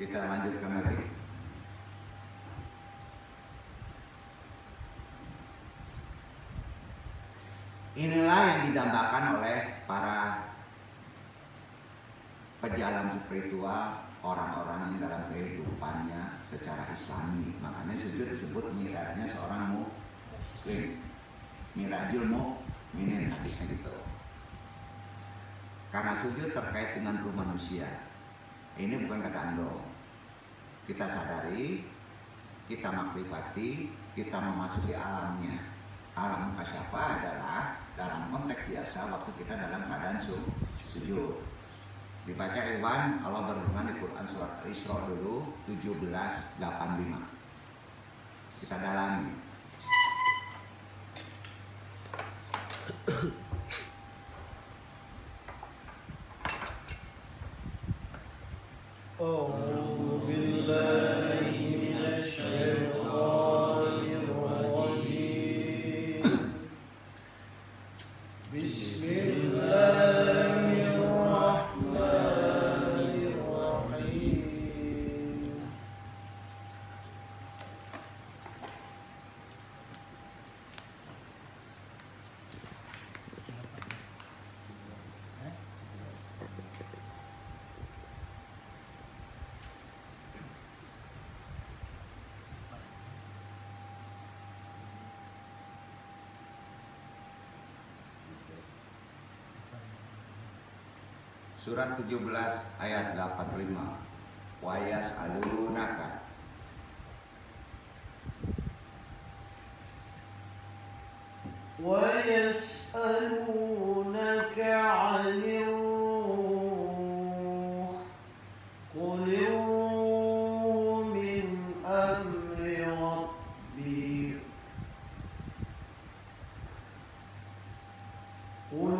Kita lanjutkan lagi. Inilah yang didambakan oleh para pejalan spiritual, orang-orang yang dalam kehidupannya secara islami. Makanya sujud disebut mi'rajnya seorang muslim. Mi'rajul mu'minin, hadisnya gitu. Karena sujud terkait dengan ruh manusia. Ini bukan kata Ando. Kita sadari, kita makrifati, kita memasuki alamnya. Alam mukasyafah adalah dalam konteks biasa waktu kita dalam keadaan sujud. Dibaca Iwan, Allah berfirman di Quran surat Al-Isra dulu 17:85. Kita dalami. أعوذ بالله من الشيطان الرجيم بسم الله الرحمن الرحيم Surat 17 ayat 85. Wa yas'alunaka. ويسألونك عن الروح قل الروح من أمر ربي قل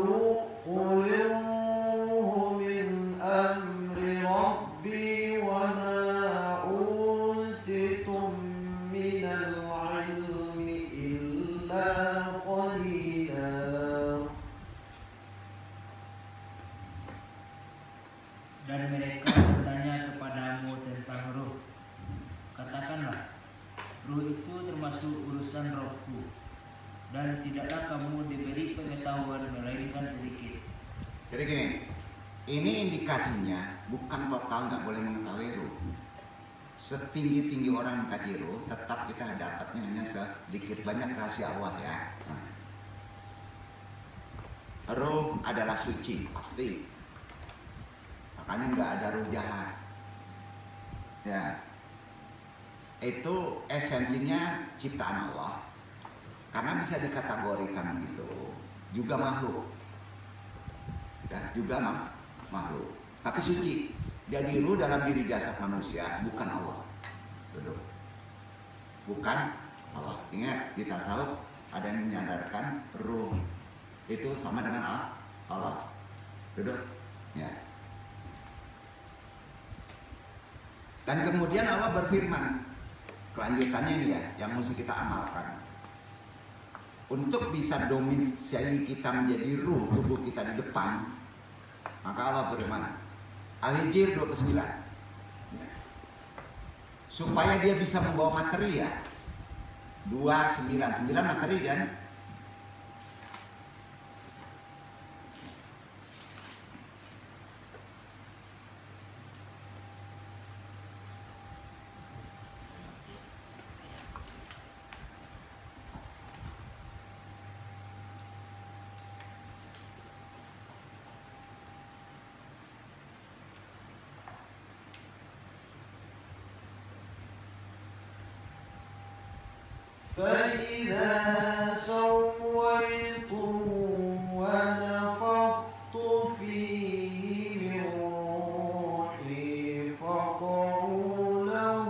الروح من أمر ربي وما أوتيتم من العلم إلا قليلا. Dan mereka bertanya kepadamu tentang ruh. Katakanlah, ruh itu termasuk urusan rohku, dan tidaklah kamu diberi pengetahuan melainkan sedikit. Jadi gini, ini indikasinya bukan total nggak boleh mengetahui ruh. Setinggi-tinggi orang mengkaji ruh, tetap kita dapatnya hanya sedikit banyak rahasia Allah ya. Ruh adalah suci, pasti. Makanya nggak ada ruh jahat. Ya, itu esensinya ciptaan Allah. Karena bisa dikategorikan itu juga makhluk. Ya, juga makhluk. Tapi suci. Jadi ruh dalam diri jasad manusia bukan Allah. Duduk. Bukan Allah. Ingat di tasawuf ada yang menyadarkan ruh itu sama dengan Allah. Duduk. Ya. Dan kemudian Allah berfirman, kelanjutannya ini ya, yang mesti kita amalkan. Untuk bisa domisili kita menjadi ruh tubuh kita di depan, maka Allah berfirman, Al-Hijr 29, supaya dia bisa membawa materi ya, 29 materi kan. فإذا سويته ونفخت فيه من روحي فقعوا له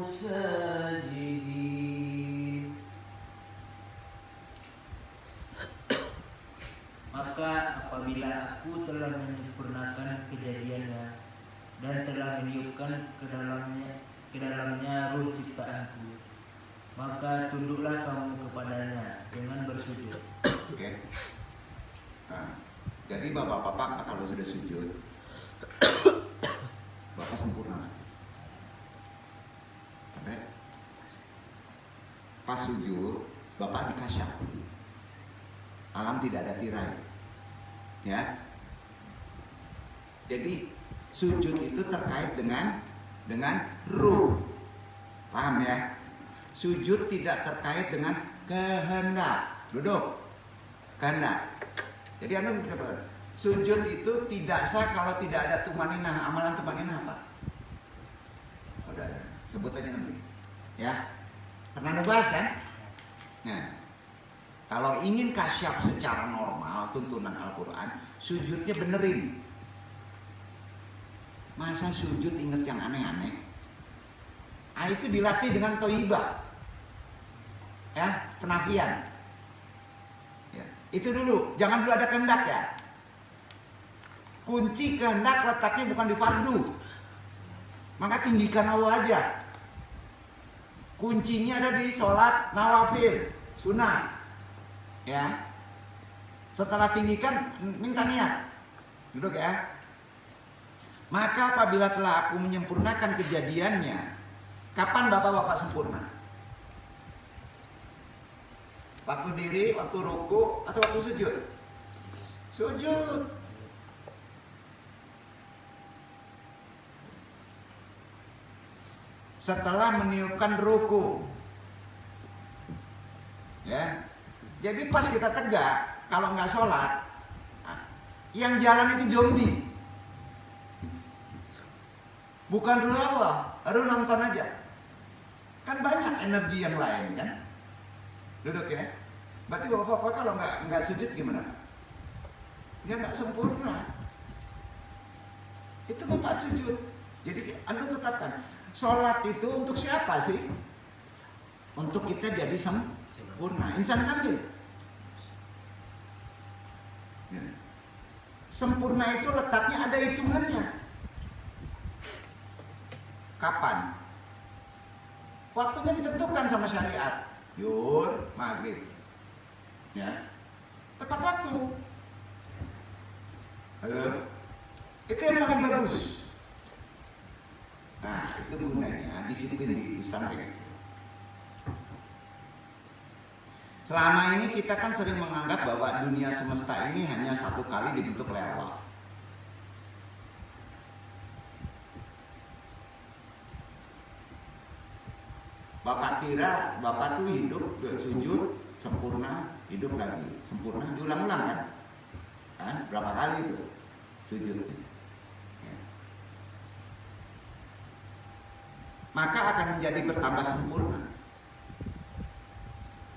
ساجدين. Maka apabila aku telah menyempurnakan kejadiannya dan telah meniupkan ke dalamnya ruh ciptaanku, maka tunduklah kamu kepadanya dengan bersujud. Oke. Nah, jadi bapak-bapak kalau sudah sujud, bapak sempurna. pas sujud, Bapak dikasyaf. Alam tidak ada tirai. Ya. Jadi sujud itu terkait dengan ruh. Paham ya? Sujud tidak terkait dengan kehendak. Duduk. Kehendak. Jadi anu sujud itu tidak sah kalau tidak ada tumaninah. Amalan tumaninah apa? Udah, sebut aja nanti. Ya. Pernah ngebahas kan? Nah, kalau ingin kasyaf secara normal tuntunan Al-Quran, sujudnya benerin. Masa sujud inget yang aneh-aneh? Itu dilatih dengan toibah, ya, penafian. Ya, itu dulu, jangan dulu ada kehendak ya. Kunci kehendak letaknya bukan di fardu, maka tinggikan Allah aja. Kuncinya ada di sholat nawafil, sunnah. Ya. Setelah tinggikan, minta niat. Duduk ya. Maka apabila telah aku menyempurnakan kejadiannya, kapan bapak-bapak sempurna? Waktu diri, waktu ruku, atau waktu sujud? Sujud. Setelah meniupkan ruku, ya. Jadi pas kita tegak, kalau nggak sholat, yang jalan itu zombie. Bukan ruh Allah, ruh nonton aja. Kan banyak energi yang lain kan. Duduk ya. Berarti bapak-bapak kalau nggak sujud gimana? Dia nggak sempurna. Itu bapak sujud. Jadi Anda tetapkan. Sholat itu untuk siapa sih? Untuk kita jadi sempurna. Insan kamil. Ya. Sempurna itu letaknya ada hitungannya. Kapan? Waktunya ditentukan sama syariat. Yur, maghrib. Ya. Tepat waktu. Halo. Itu yang paling bagus. Nah, itu gunanya disiplin di Islam kayak gitu. Selama ini kita kan sering menganggap bahwa dunia semesta ini hanya satu kali dibentuk oleh Allah. Bapak kira Bapak tuh hidup, sujud, sempurna, hidup lagi, sempurna, diulang-ulang kan? Berapa kali itu sujud? Maka akan menjadi bertambah sempurna.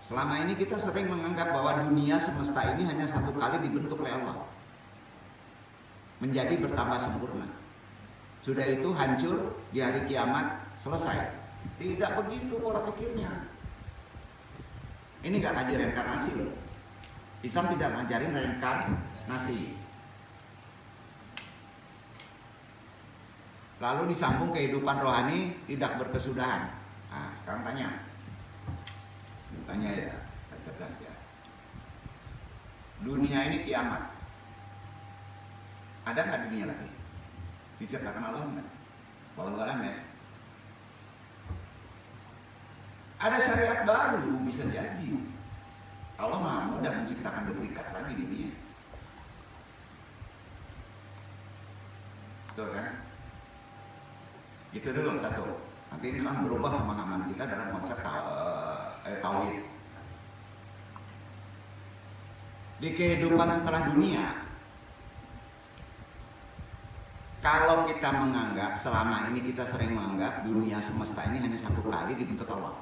Selama ini kita sering menganggap bahwa dunia semesta ini hanya satu kali dibentuk oleh Allah, menjadi bertambah sempurna. Sudah itu hancur di hari kiamat, selesai. Tidak begitu pola pikirnya. Ini gak ngaji reinkarnasi loh. Islam tidak ngajarin reinkarnasi. Lalu disambung kehidupan rohani tidak berkesudahan. Nah, sekarang tanya ya, cerdas ya. Dunia ini kiamat. Ada nggak dunia lagi? Diciptakan Allah nggak? Wallahu a'lam ya. Ada syariat baru bisa jadi. Allah Maha mudah menciptakan duplikat lagi di dunia. Betul kan? Itu dulu satu. Nanti ini kan berubah pemahaman kita dalam konsep tauhid. Di kehidupan setelah dunia, kalau kita menganggap selama ini kita sering menganggap dunia semesta ini hanya satu kali dibentuk Allah.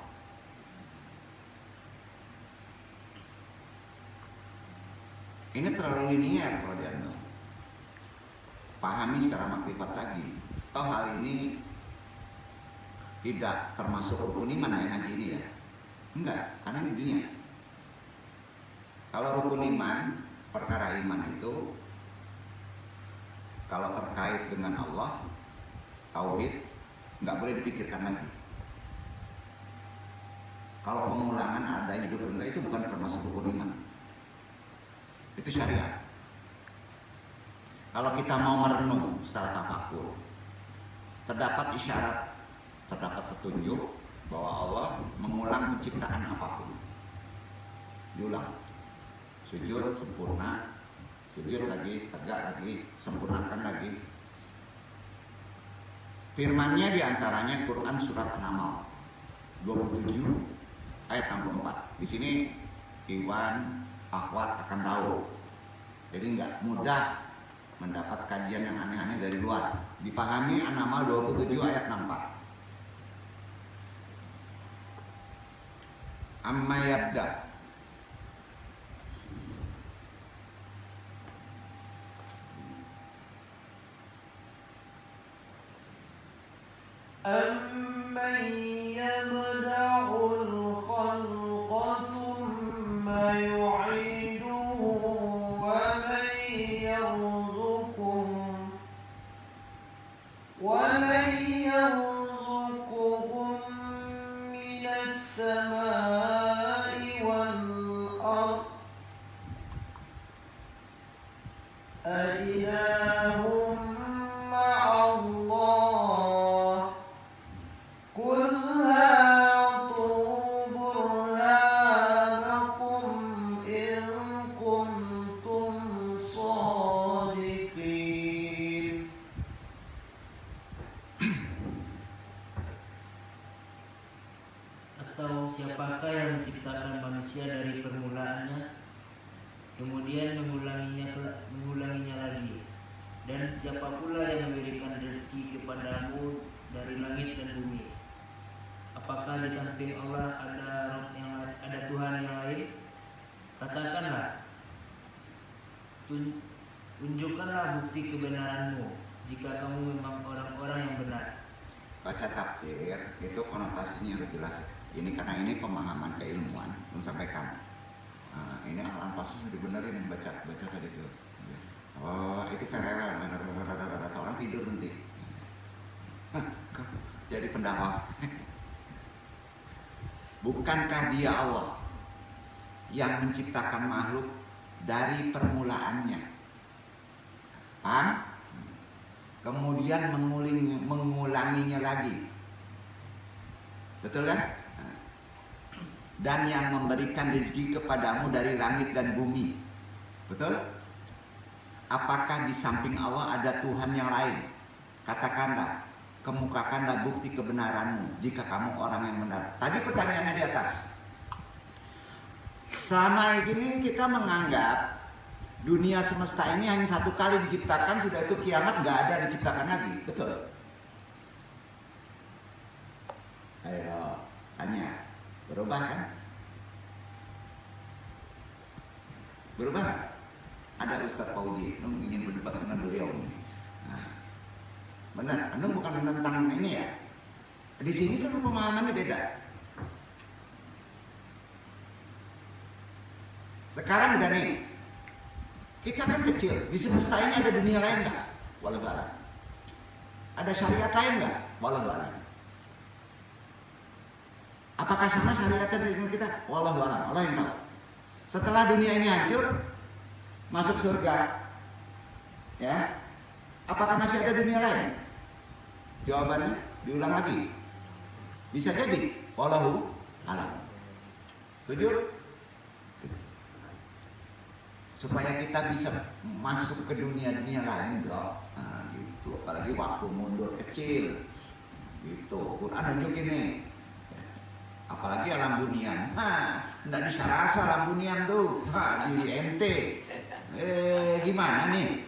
Ini terlalu linier kalau diambil. Pahami secara makrifat lagi. Toh hal ini tidak termasuk rukun iman ya ngaji ini ya. Enggak, karena ini dunia. Kalau rukun iman, perkara iman itu kalau terkait dengan Allah, tauhid, nggak boleh dipikirkan lagi. Kalau pengulangan ada hidup enggak itu bukan termasuk rukun iman. Itu syariat. Kalau kita mau merenung secara tafakur, terdapat isyarat, terdapat petunjuk bahwa Allah mengulang penciptaan apapun. Diulang. Sujud sempurna, sujud lagi, tegak lagi, sempurnakan lagi. Firman-Nya diantaranya Quran surat An-Naml 27 ayat 64. Di sini Iwan, Akhwat akan tahu. Jadi nggak mudah mendapat kajian yang aneh-aneh dari luar. Dipahami An-Naml 27 ayat 64. Amma yabda. أَمَّن يَبْدَأُ الْخَلْقَ ثُمَّ يُعِيدُهُ وَمَن يَرْزُقُكُم مِّنَ السَّمَاءِ وَالْأَرْضِ أَإِلَٰهٌ مَّعَ اللَّهِ قُلْ هَاتُوا بُرْهَانَكُمْ إِن كُنتُمْ صَادِقِينَ. Atau siapakah yang menciptakan manusia dari permulaannya, kemudian mengulanginya lagi? Dan siapa pula yang memberikan rezeki kepadamu dari langit dan bumi? Apakah di samping Allah ada Tuhan yang lain? Katakanlah, tunjukkanlah bukti kebenaranmu jika kamu memang orang-orang yang benar. Baca tafsir itu konotasinya harus jelas. Ini karena ini pemahaman keilmuan yang sampaikan. Nah, ini al-anfas dibenerin baca tadi itu. Oh, itu karena orang tidur nanti. Jadi pendakwah. Bukankah Dia Allah yang menciptakan makhluk dari permulaannya? Paham? Kemudian mengulanginya lagi. Betul kan? Dan yang memberikan rezeki kepadamu dari langit dan bumi. Betul? Apakah di samping Allah ada Tuhan yang lain? Katakanlah, kemukakanlah bukti kebenaranmu jika kamu orang yang benar. Tadi pertanyaannya di atas. Selama ini kita menganggap dunia semesta ini hanya satu kali diciptakan, sudah itu kiamat nggak ada diciptakan lagi. Betul? Ayo, tanya. Berubah kan? Berubah kan? Ada Ustadz Fauji, Nung ingin berdebat dengan beliau. Nah, benar, Nung bukan menentang ini ya. Di sini kan pemahamannya beda. Sekarang udah nih, kita kan kecil, di semesta ini ada dunia lain nggak? Walau alam. Ada syariat lain nggak? Walau alam. Apakah sama syariatnya dengan kita? Wallahu a'lam, Allah yang tahu. Setelah dunia ini hancur, masuk surga, ya, apakah masih ada dunia lain? Jawabannya diulang lagi. Bisa jadi, wallahu a'lam. Setuju? Supaya kita bisa masuk ke dunia-dunia lain, bro. Nah, gitu. Apalagi waktu mundur kecil, gitu. Quran nunjukin nih. Apalagi alam bunian, nggak bisa rasa alam bunian tuh, diri ente. Gimana nih?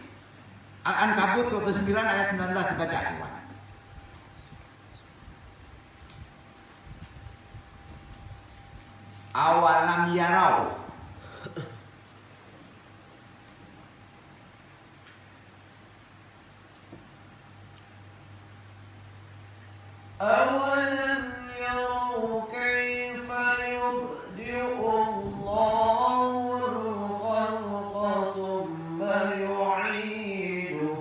Al-Ankabut 29 ayat 19 dibaca. Awalam yarau. أَوَلَمْ يَرَوْا كَيْفَ يُبْدِئُ اللَّهُ الْخَلْقَ ثُمَّ يُعِيدُهُ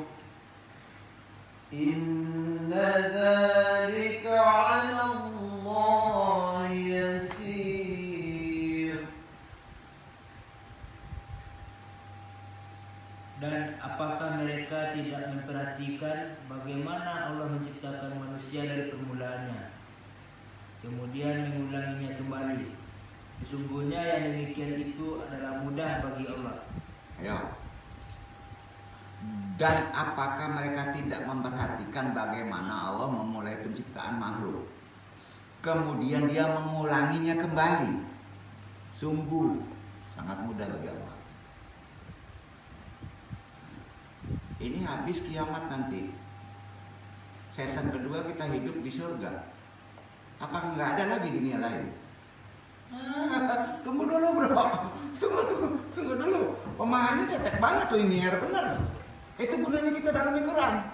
إِنَّ ذَلِكَ عَلَى اللَّهِ يَسِيرٌ. Dan apakah mereka tidak memperhatikan bagaimana Allah menciptakan manusia dari permulaannya? kemudian mengulanginya kembali. Sesungguhnya yang demikian itu adalah mudah bagi Allah. Ayo. Dan apakah mereka tidak memperhatikan bagaimana Allah memulai penciptaan makhluk, kemudian dia mengulanginya kembali? Sungguh sangat mudah bagi Allah. Ini habis kiamat nanti. Season kedua kita hidup di surga. Apa nggak ada lagi dunia lain? Tunggu dulu bro. Tunggu dulu. Pemahamannya cetek banget tuh ini, bener. Itu gunanya kita dalam Quran.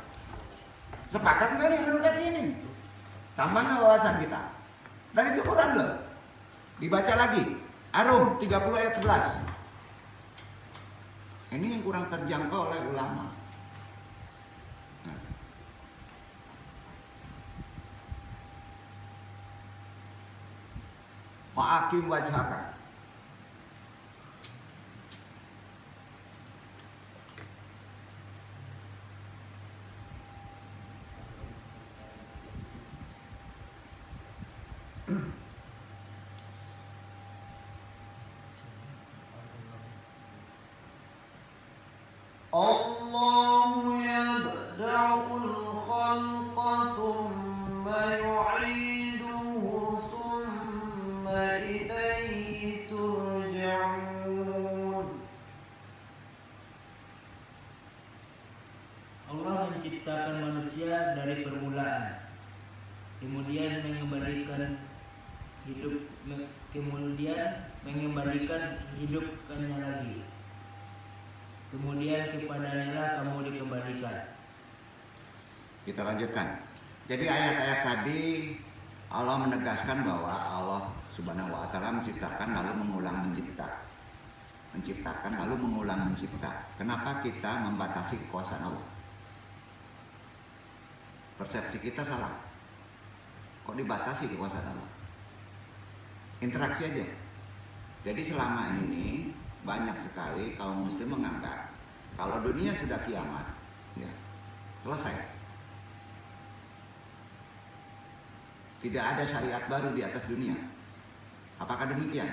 Sepakat nggak nih menurut ini? Tambahnya wawasan kita. Dan itu Quran loh. Dibaca lagi. Arum 30 ayat 11. Ini yang kurang terjangkau oleh ulama. Fa'akim wajhaka. الله يبدأ الخلق ثم يعيده ثم إليه ترجعون. Allah menciptakan manusia dari permulaan, kemudian mengembalikan hidupkannya lagi. Kemudian kepadanya lah kamu dikembalikan. Kita lanjutkan. Jadi ayat-ayat tadi Allah menegaskan bahwa Allah Subhanahu wa taala menciptakan lalu mengulang mencipta. Menciptakan lalu mengulang mencipta. Kenapa kita membatasi kekuasaan Allah? Persepsi kita salah. Kok dibatasi kekuasaan Allah? Interaksi aja. Jadi selama ini banyak sekali kaum muslim menganggap kalau dunia sudah kiamat, ya, selesai. Tidak ada syariat baru di atas dunia. Apakah demikian?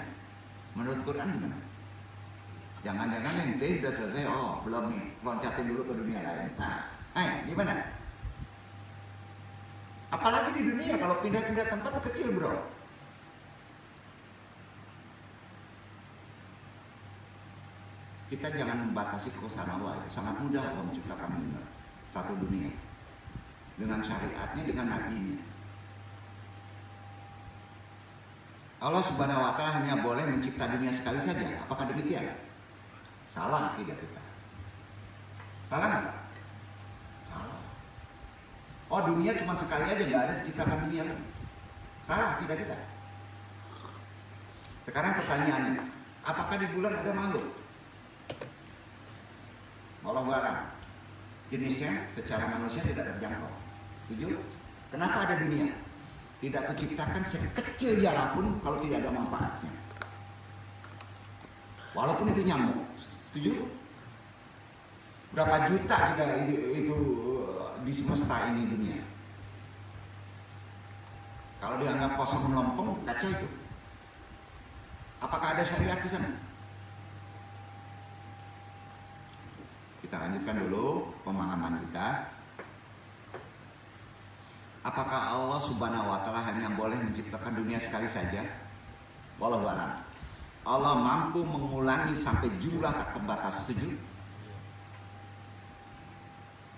Menurut Quran gimana? Jangan-jangan ente sudah selesai, oh belum nih, loncatin dulu ke dunia lain. Nah, gimana? Apalagi di dunia kalau pindah-pindah tempat kecil bro. Kita jangan membatasi kekuasaan Allah. Sangat mudah Allah menciptakan satu dunia dengan syariatnya, dengan nabinya. Allah Subhanahu wa taala hanya boleh mencipta dunia sekali saja. Apakah demikian? Salah tidak kita? Salah nggak? Salah. Oh dunia cuma sekali aja, nggak ada diciptakan dunia lagi. Salah tidak kita? Sekarang pertanyaannya, apakah di bulan ada makhluk? Wallahu a'lam. Jenisnya secara manusia tidak terjangkau. Setuju? Kenapa ada dunia? Tidak terciptakan sekecil jarak pun kalau tidak ada manfaatnya. Walaupun itu nyamuk. Setuju? Berapa juta kita itu di semesta ini dunia. Kalau dianggap kosong melompong, kacau itu. Apakah ada syariat di sana? Kita lanjutkan dulu pemahaman kita. Apakah Allah Subhanahu wa taala hanya boleh menciptakan dunia sekali saja? Wallahu a'lam. Allah mampu mengulangi sampai jumlah tak terbatas, setuju?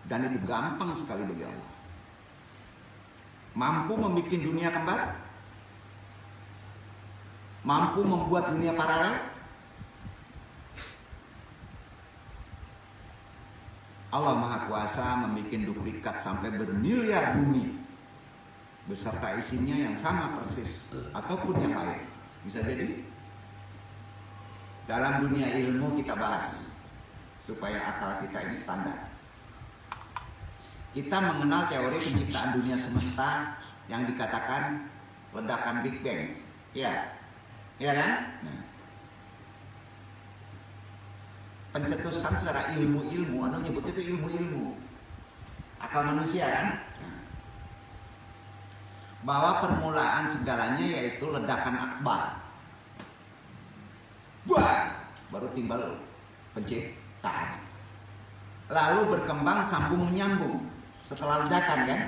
Dan itu gampang sekali bagi Allah. Mampu membuat dunia kembar? Mampu membuat dunia paralel? Allah Maha Kuasa membuat duplikat sampai bermiliar bumi beserta isinya yang sama persis ataupun yang lain. Bisa jadi. Dalam dunia ilmu kita bahas supaya akal kita ini standar. Kita mengenal teori penciptaan dunia semesta yang dikatakan ledakan Big Bang. Iya. Iya kan? Nah. Pencetusan secara ilmu-ilmu, nyebut itu ilmu-ilmu akal manusia kan. bahwa permulaan segalanya yaitu ledakan akbar. Bah, baru timbal penciptaan. Lalu berkembang sambung menyambung setelah ledakan kan?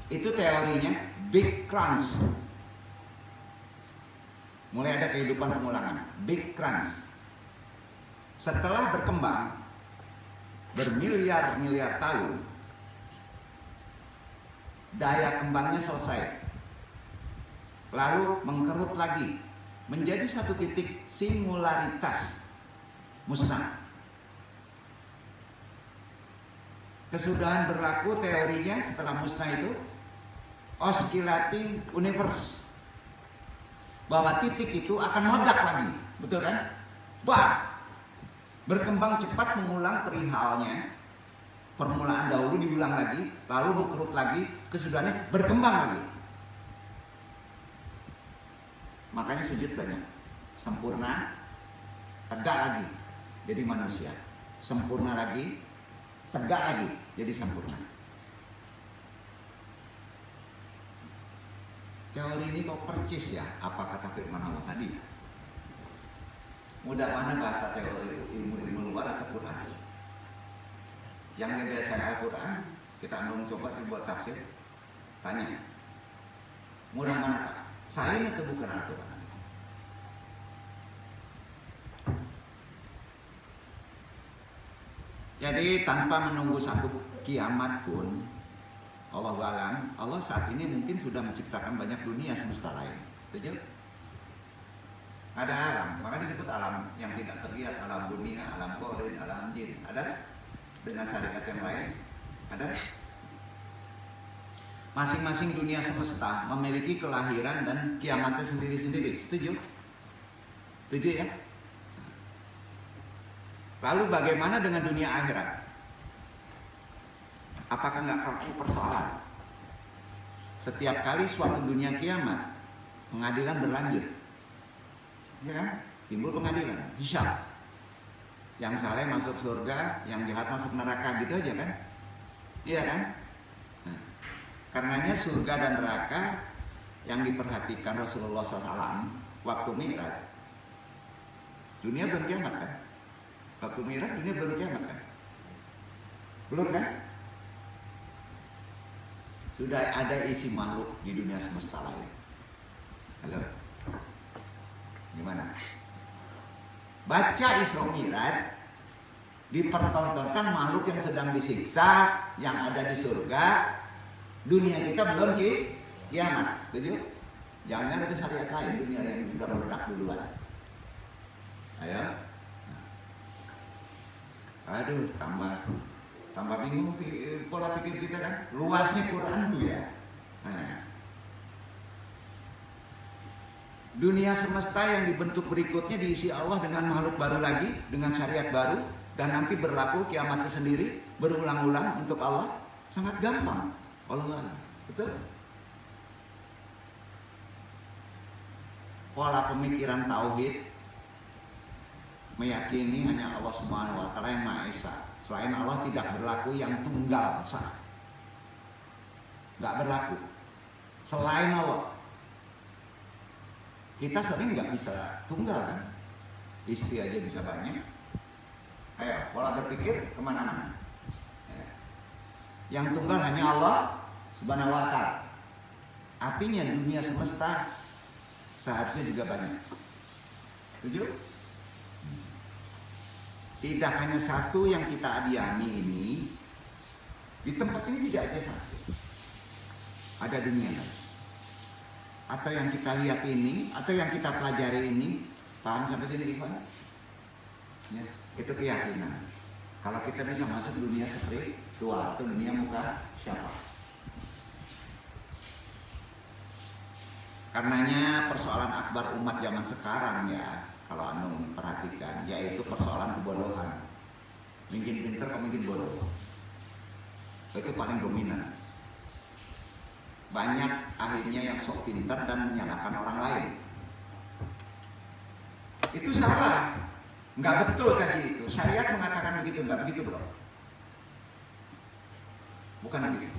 Itu teorinya Big Crunch. Mulai ada kehidupan permulaan, Big Crunch. Setelah berkembang bermiliar-miliar tahun, daya kembangnya selesai. Lalu mengkerut lagi menjadi satu titik singularitas, musnah. Kesudahan berlaku teorinya setelah musnah itu oscillating universe, bahwa titik itu akan meledak lagi, betul kan? Bah, berkembang cepat mengulang perihalnya. Permulaan dahulu diulang lagi, lalu mengkerut lagi, kesudahannya berkembang lagi. Makanya sujud banyak. Sempurna, tegak lagi, jadi manusia. Sempurna lagi, tegak lagi, jadi sempurna. Teori ini kok percis ya, apa kata firman Allah tadi? Mudah mana bahasa teori ilmu luar atau Quran? Yang biasa Al-Quran, kita coba dibuat tafsir, tanya, mudah mana Pak? Saya ini bukan Al-Quran. Jadi tanpa menunggu satu kiamat pun, Allah saat ini mungkin sudah menciptakan banyak dunia semesta lain. Setuju? Ada alam, maka disebut alam yang tidak terlihat, alam dunia, alam korin, alam jin. Ada? Dengan syariat yang lain? Ada? Masing-masing dunia semesta memiliki kelahiran dan kiamatnya sendiri-sendiri. Setuju? Setuju ya? Lalu bagaimana dengan dunia akhirat? Apakah nggak kaku persoalan? Setiap kali suatu dunia kiamat, pengadilan berlanjut, ya kan? Timbul pengadilan, hisab. Yang saleh masuk surga, yang jahat masuk neraka, gitu aja kan? Iya kan? Nah, karenanya surga dan neraka yang diperhatikan Rasulullah SAW waktu Mi'raj, dunia belum kiamat kan? Waktu Mi'raj dunia belum kiamat kan? Belum kan? Sudah ada isi makhluk di dunia semesta lain. Halo? Gimana? Baca Isra Mi'raj, dipertontonkan makhluk yang sedang disiksa, yang ada di surga. Dunia kita belum kiamat. Setuju? Jangan ada syariat lain, dunia yang sudah meledak duluan. Ayo. Aduh, tambah bingung pola pikir kita kan. Luasnya Quran tuh ya. Nah. Dunia semesta yang dibentuk berikutnya diisi Allah dengan makhluk baru lagi, dengan syariat baru, dan nanti berlaku kiamatnya sendiri, berulang-ulang untuk Allah. Sangat gampang. Allah, betul? Pola pemikiran tauhid meyakini hanya Allah Subhanahu wa Ta'ala yang Maha Esa. Selain Allah tidak berlaku yang tunggal esa. Nggak berlaku. Selain Allah. Kita sering nggak bisa tunggal kan? Istri aja bisa banyak. Ayo, pola berpikir kemana-mana. Yang tunggal hanya Allah Subhanahu wa Ta'ala. Artinya dunia semesta seharusnya juga banyak. Setuju? Tidak hanya satu yang kita diami ini. Di tempat ini tidak aja satu. Ada dunia lain. Atau yang kita lihat ini, atau yang kita pelajari ini. Paham sampai sini Ivan? Ya, itu keyakinan. Kalau kita bisa masuk dunia spiritual, itu dunia muka siapa? Karenanya persoalan akbar umat zaman sekarang ya, kalau anu perhatikan, yaitu persoalan kebodohan. Mungkin pinter, mungkin bodoh. Itu paling dominan. Banyak akhirnya yang sok pintar dan menyalahkan orang lain. Itu salah. Nggak betul tadi itu. Syariat mengatakan begitu, nggak begitu bro. Bukan begitu.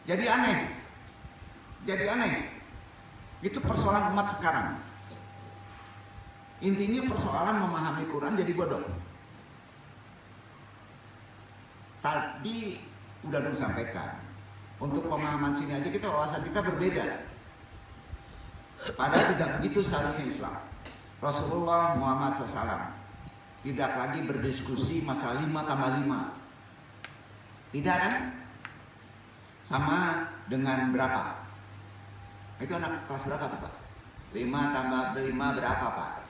Jadi aneh. Itu persoalan umat sekarang. Intinya persoalan memahami Quran jadi bodoh. Tadi udah dulu sampaikan, untuk pemahaman sini aja kita wawasan kita berbeda. Padahal tidak begitu seharusnya Islam. Rasulullah Muhammad SAW tidak lagi berdiskusi masalah 5 tambah 5. Tidak kan? Sama dengan berapa? Itu anak kelas berapa tuh Pak? 5 tambah 5 berapa Pak?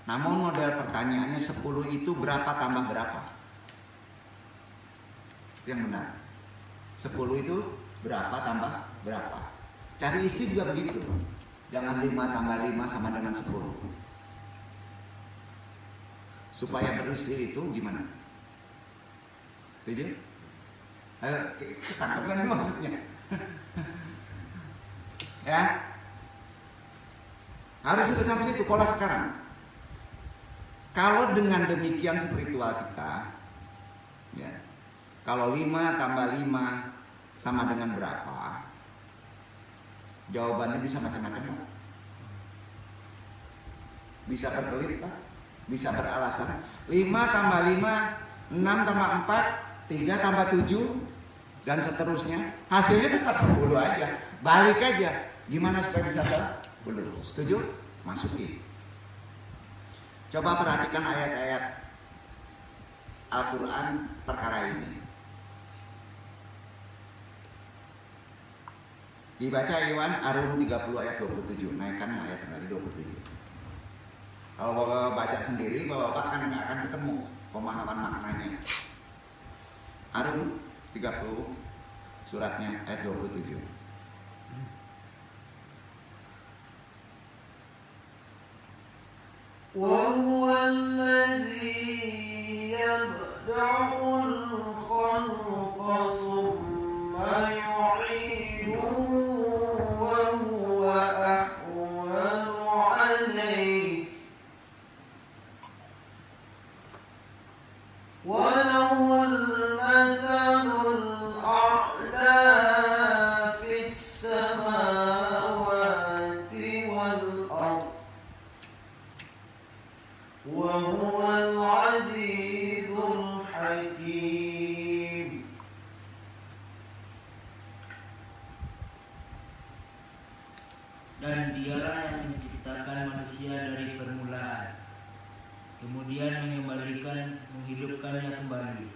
Namun model pertanyaannya 10 itu berapa tambah berapa? Yang benar. 10 itu berapa tambah berapa? Cari istri juga begitu. Jangan 5 tambah 5 sama dengan 10. Supaya beristri itu gimana? Setuju? Ayo, ketangkapkan itu maksudnya. Ya, harus sudah sampai situ pola sekarang. Kalau dengan demikian spiritual kita, ya, kalau 5 tambah 5 sama dengan berapa? Jawabannya bisa macam-macam, Pak. Bisa berkelit, Pak. Bisa beralasan. 5 tambah 5, 6 tambah 4, 3 tambah 7, dan seterusnya. Hasilnya tetap 10 aja. Balik aja. Gimana supaya bisa 10? Setuju? Masukin. Coba perhatikan ayat-ayat Al-Quran perkara ini. Dibaca Iwan Ar-Rum 30 ayat 27. Naikkan ayat yang tadi 27. Kalau Bapak baca sendiri, Bapak kan nggak akan ketemu pemahaman maknanya. Ar-Rum 30 suratnya ayat 27. وهو الذي يبدأ الخلق ثم يعيده وهو أهون عليه وله المثل الأعلى في السماوات والأرض وهو العزيز الحكيم. Dan dialah yang menciptakan manusia dari permulaan, kemudian menghidupkannya kembali.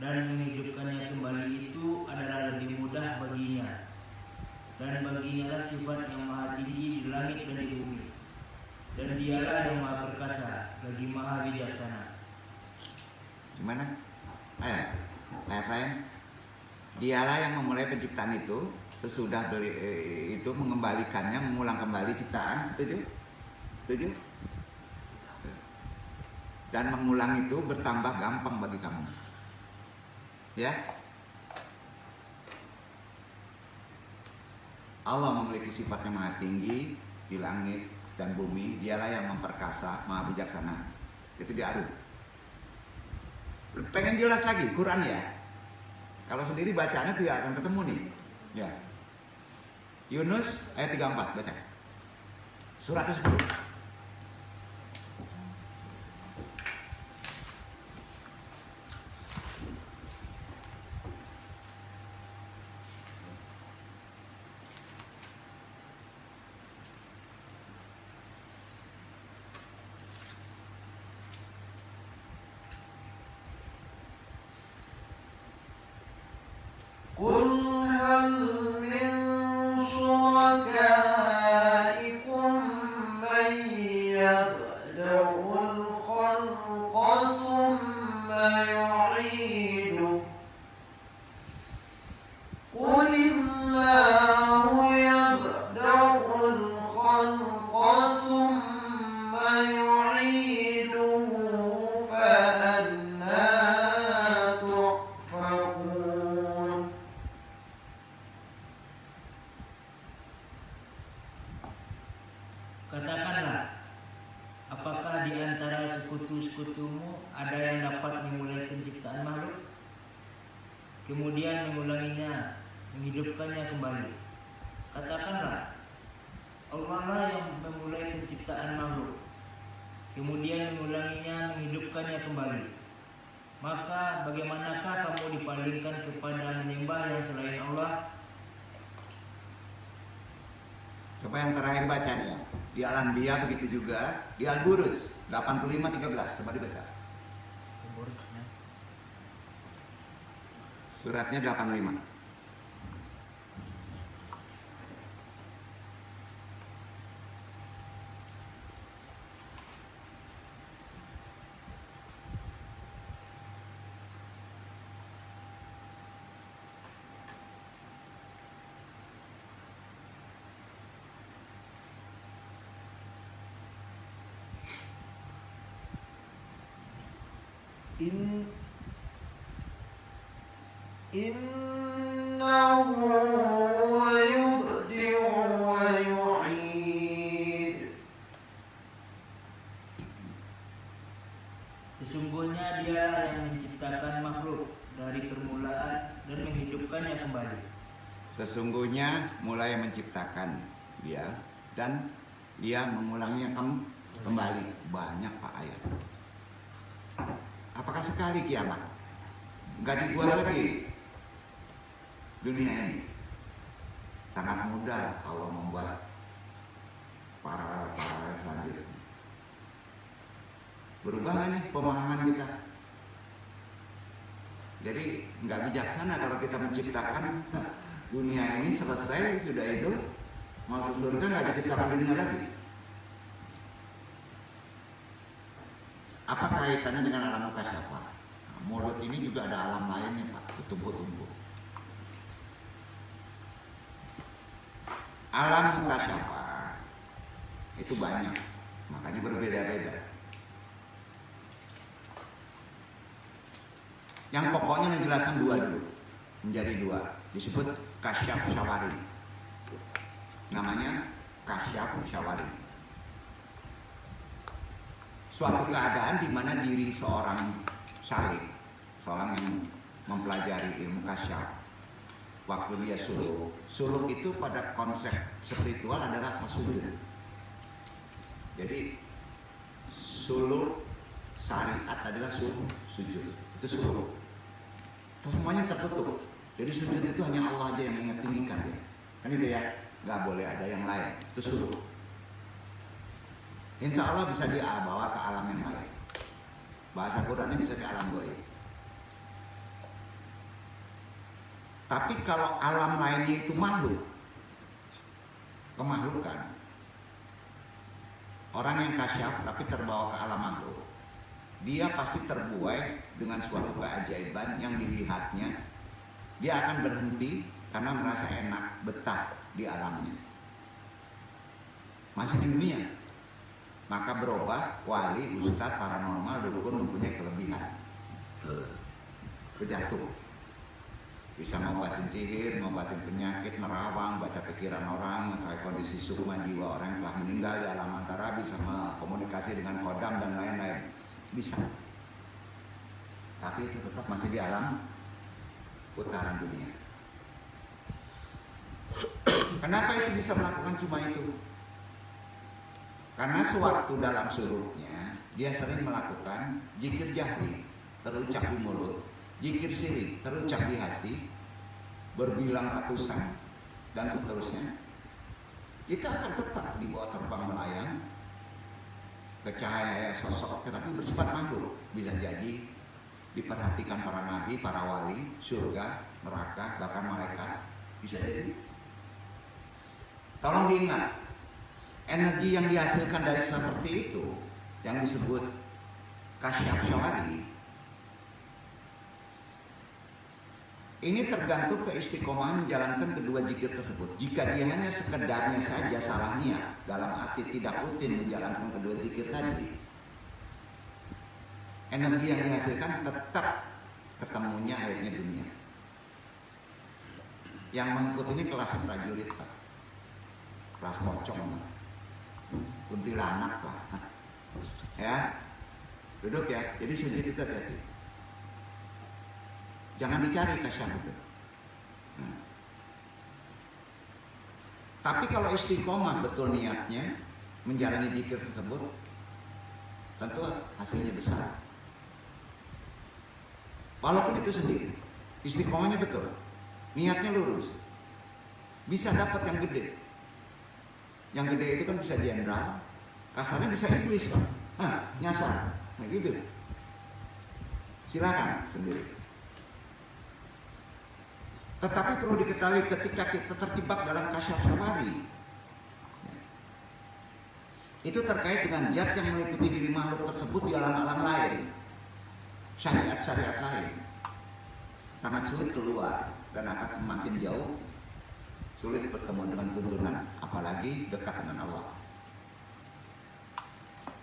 Dan menghidupkannya kembali itu adalah lebih mudah baginya. Dan baginya lah sifat yang maha tinggi di langit dan di bumi. Dan dialah yang maha perkasa, lagi maha bijaksana. Gimana? Ayat lain. Dialah yang memulai penciptaan itu, sesudah itu mengembalikannya, mengulang kembali ciptaan. Setuju? Setuju? Dan mengulang itu bertambah gampang bagi kamu. Ya? Allah memiliki sifat yang maha tinggi di langit dan bumi. Dialah yang memperkasa, maha bijaksana. Itu di Ar-Rum. Pengen jelas lagi Quran ya. Kalau sendiri bacaannya tidak akan ketemu nih. Ya. Yunus ayat 34 baca. Surat ke-10. قل هل من شركائكم من يبدأ الخلق ثم يعيده قل الله يبدأ الخلق ثم يعيده فأنى تؤفكون. Katakanlah, apakah di antara sekutu-sekutumu ada yang dapat memulai penciptaan kemudian mengulanginya, menghidupkannya kembali. Katakanlah, Allah lah yang memulai penciptaan makhluk, kemudian mengulanginya, menghidupkannya kembali. Maka bagaimanakah kamu dipalingkan kepada menyembah yang selain Allah? Coba yang terakhir bacanya. Di Al-Anbiya begitu juga. Di Al-Buruj 85:13. Coba dibaca. Suratnya 85. Innahu yubdi'u wa yu'id. Sesungguhnya Dialah yang menciptakan makhluk dari permulaan dan menghidupkannya kembali. Sesungguhnya mulai menciptakan dia dan dia mengulanginya kembali. Banyak Pak ayat. Apakah sekali kiamat? Enggak dibuat lagi dunia ini. Sangat mudah Allah membuat para selanjutnya. Berubah nggak nih pemahaman kita? Jadi nggak bijaksana kalau kita menciptakan dunia ini selesai sudah itu mau ke surga nggak diciptakan dunia lagi. Apa kaitannya dengan alam mukasyafah? Nah, mulut ini juga ada alam lainnya Pak, bertumbuh-tumbuh. Alam mukasyafah itu banyak, makanya berbeda-beda. Yang pokoknya menjelaskan dua dulu, menjadi dua, disebut kasyaf syawari. Namanya kasyaf syawari. Suatu keadaan di mana diri seorang salik, seorang yang mempelajari ilmu kasyaf, waktu dia suluk itu pada konsep spiritual adalah tasawuf. Jadi suluk syariat adalah sujud, itu suluk. Semuanya tertutup. Jadi sujud itu hanya Allah aja yang mengetinggikan ya. Kan itu ya, nggak boleh ada yang lain. Itu suluk. Insya Allah bisa dibawa ke alam yang lain. Bahasa Qurannya bisa di alam goib. Tapi kalau alam lainnya itu makhluk, kemahlukan, orang yang kasyaf tapi terbawa ke alam makhluk, dia pasti terbuai dengan suatu keajaiban yang dilihatnya. Dia akan berhenti karena merasa enak, betah di alamnya. Masih di dunia. Maka berubah wali, ustadz, paranormal, dukun mempunyai kelebihan. Berjatuh. Bisa ngobatin sihir, ngobatin penyakit, nerawang, baca pikiran orang, mengetahui kondisi sukma jiwa orang yang telah meninggal di alam antara, bisa komunikasi dengan kodam dan lain-lain. Bisa. Tapi itu tetap masih di alam putaran dunia. Kenapa itu bisa melakukan semua itu? Karena sewaktu dalam suluknya dia sering melakukan zikir jahri, terucap di mulut, zikir siri, terucap di hati, berbilang ratusan dan seterusnya. Kita akan tetap dibawa terbang melayang ke cahaya sosok, tetapi bersifat makhluk. Bisa jadi diperhatikan para nabi, para wali, surga, neraka, bahkan malaikat. Bisa jadi. Tolong diingat, energi yang dihasilkan dari seperti itu yang disebut kasyaf syawari ini tergantung keistiqomahan menjalankan kedua zikir tersebut. Jika dia hanya sekedarnya saja salah niat dalam arti tidak rutin menjalankan kedua zikir tadi, energi yang dihasilkan tetap ketemunya akhirnya dunia. Yang mengikutinya kelas prajurit Pak, kelas pocong Pak, kuntilanak lah, ya, duduk ya. Jadi sujud itu hati-hati. Jangan dicari kasyaf itu. Nah. Tapi kalau istiqomah betul niatnya menjalani zikir tersebut, tentu hasilnya besar. Walaupun itu sendiri, istiqomahnya betul, niatnya lurus, bisa dapat yang gede. Yang gede itu kan bisa jenderal, kasarnya bisa iblis kan, nyasar, nah gitu. Silakan sendiri. Tetapi perlu diketahui ketika kita terjebak dalam kasyaf syafari, itu terkait dengan zat yang meliputi diri makhluk tersebut di alam-alam lain, syariat-syariat lain, sangat sulit keluar dan akan semakin jauh, sulit bertemu dengan tuntunan, apalagi dekat dengan Allah.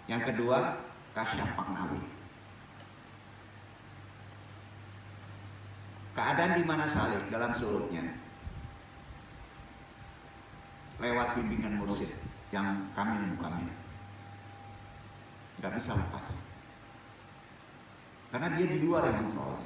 Yang kedua, kasyaf maknawi. Keadaan di mana Saleh dalam suluknya lewat bimbingan mursyid yang kami nggak bisa lepas karena dia di luar yang kontrol.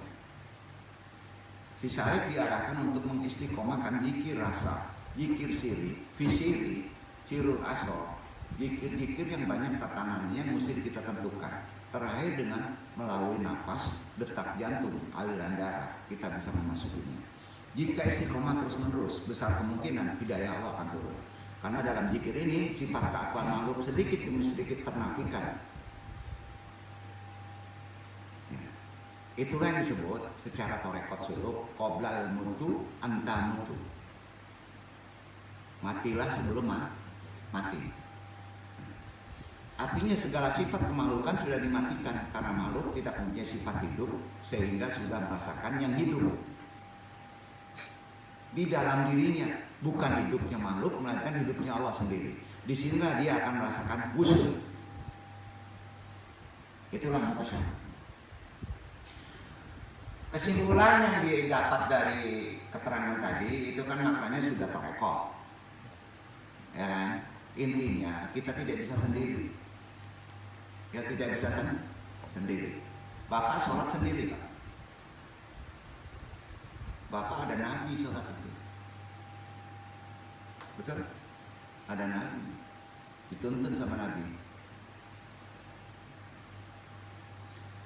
Si Saleh diarahkan untuk mengistiqomahkan zikir rasa, zikir siri, fisiri, cirul asro, zikir-zikir yang banyak tatanannya yang mesti kita tentukan. Terakhir dengan melalui nafas, detak jantung, aliran darah, kita bisa memasukinya. Jika istiqomah terus menerus, besar kemungkinan hidayah Allah akan turun. Karena dalam zikir ini sifat keakuan makhluk sedikit demi sedikit ternafikan. Ya. Itulah yang disebut secara torekot suluk qoblal mutu anta mutu. Matilah sebelum mati. Artinya segala sifat kemakhlukan sudah dimatikan karena makhluk tidak mempunyai sifat hidup sehingga sudah merasakan yang hidup di dalam dirinya, bukan hidupnya makhluk melainkan hidupnya Allah sendiri. Di sinilah dia akan merasakan wusul. Itulah kasyaf. Kesimpulan yang didapat dari keterangan tadi itu kan maknanya sudah terekor, ya kan? Intinya kita tidak bisa sendiri. Ya tidak bisa sendiri. Bapak sholat sendiri, Pak. Bapak ada nabi sholat itu. Betul? Ada nabi. Dituntun sama nabi.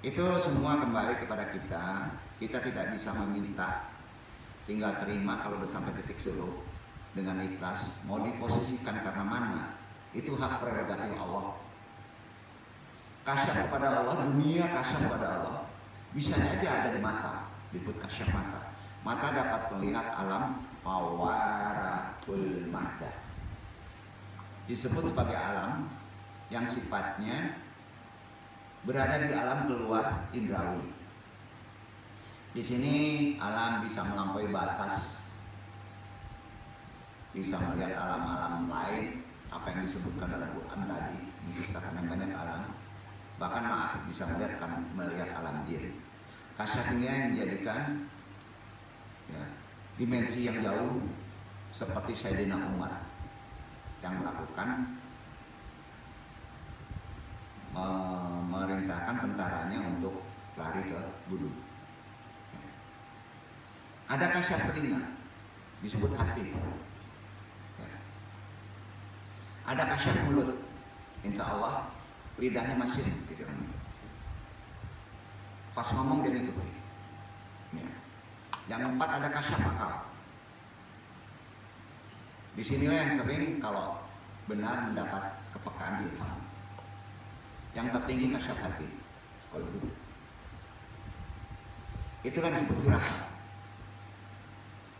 Itu semua kembali kepada kita. Kita tidak bisa meminta, tinggal terima kalau udah sampai titik suluk dengan ikhlas. Mau diposisikan karena mana? Itu hak prerogatif Allah. Kasyaf kepada Allah, dunia kasyaf kepada Allah. Bisa saja ada di mata, disebut kasyaf mata. Mata dapat melihat alam mawarakul mahdah. Disebut sebagai alam yang sifatnya berada di alam keluar indrawi. Di sini alam bisa melampaui batas, bisa melihat alam-alam lain, apa yang disebutkan dalam Quran tadi, menciptakan yang banyak alam. Bahkan maaf bisa melihat alam jin. Kasyaf ini yang menjadikan ya, dimensi yang jauh seperti Sayyidina Umar yang melakukan memerintahkan tentaranya untuk lari ke gunung. Ada kasyaf telinga disebut hati. Ada kasyaf mulut, insya Allah lidahnya masih gitu. Pas ngomong dia ngikuti. Ya. Yang keempat ada kasyaf akal. Disinilah yang sering kalau benar mendapat kepekaan ilham. Yang tertinggi kasyaf hati. Itulah yang disebut firasat.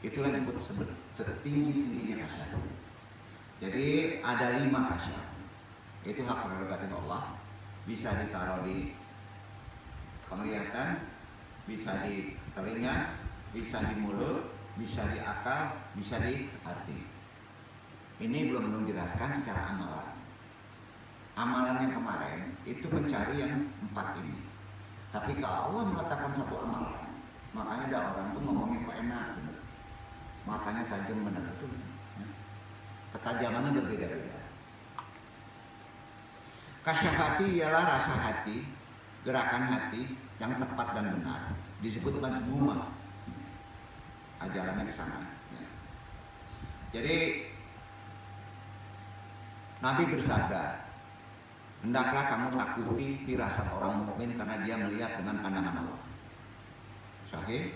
Itulah yang disebut tertinggi-tingginya kasyaf. Jadi ada 5 kasyaf. Itu hak prerogatif Allah. Bisa ditaruh di penglihatan, bisa di telinga, bisa di mulut, bisa di akal, bisa di hati. Ini belum dijelaskan secara amalan. Amalan yang kemarin itu mencari yang 4 ini. Tapi kalau Allah meletakkan satu amalan, makanya ada orang tuh ngomongin kok enak, bener. Matanya tajam benar itu. Ketajamannya berbeda-beda. Kasyaf hati ialah rasa hati, gerakan hati yang tepat dan benar. Disebut mazmumah, ajarannya ke sana. Ya. Jadi Nabi bersabda, hendaklah kamu takuti firasat orang mukmin karena dia melihat dengan pandangan Allah. Sahih.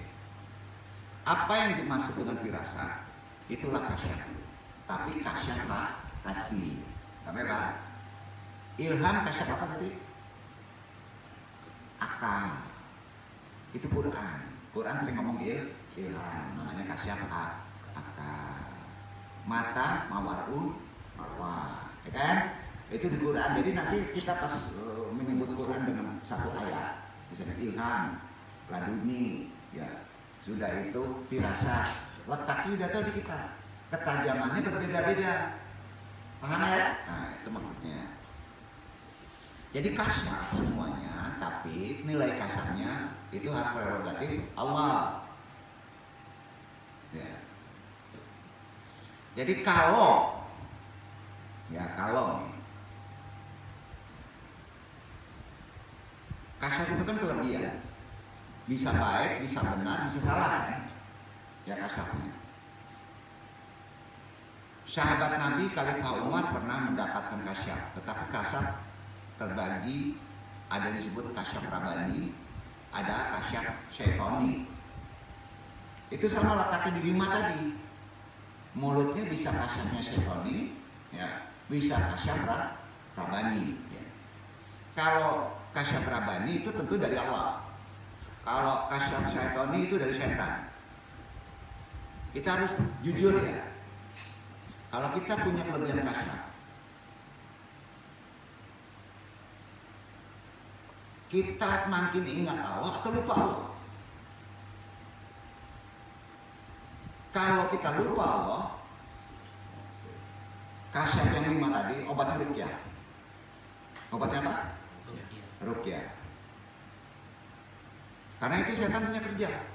Apa yang dimaksud dengan firasat? Itulah kasyaf. Tapi kasyaf hati. Sampai Pak? Ilham kasyaf apa tadi? Akal. Itu Quran. Quran sering ngomong ilham, namanya kasyaf akal. Mata mawarul marwah, ya kan? Itu di Quran. Jadi nanti kita pas menyebut Quran dengan satu ayat, misalnya ilham, laduni, ya sudah itu firasat. Letaknya sudah tahu di kita. Ketajamannya berbeda-beda. Paham ya? Nah, itu maksudnya. Jadi kasar semuanya, tapi nilai kasarnya itu hak prerogatif Allah. Ya. Jadi kalau kasar itu kan kelebihan, bisa baik, bisa benar, bisa salah, kan? Ya kasarnya. Sahabat Nabi Khalifah Umar pernah mendapatkan kasyaf, tetapi kasyaf terbagi, ada yang disebut kasyaf rabani, ada kasyaf syaitoni. Itu sama letaknya di 5 tadi. Mulutnya bisa kasyafnya syaitoni, ya, bisa kasyaf rabani. Ya. Kalau kasyaf rabani itu tentu dari Allah. Kalau kasyaf syaitoni itu dari setan. Kita harus jujur ya. Kalau kita punya kelebihan kasyaf, kita makin ingat Allah atau lupa Allah. Kalau kita lupa Allah, kasyaf yang 5 tadi, obatnya ruqyah. Obatnya apa? Ruqyah. Karena itu setan punya kerja.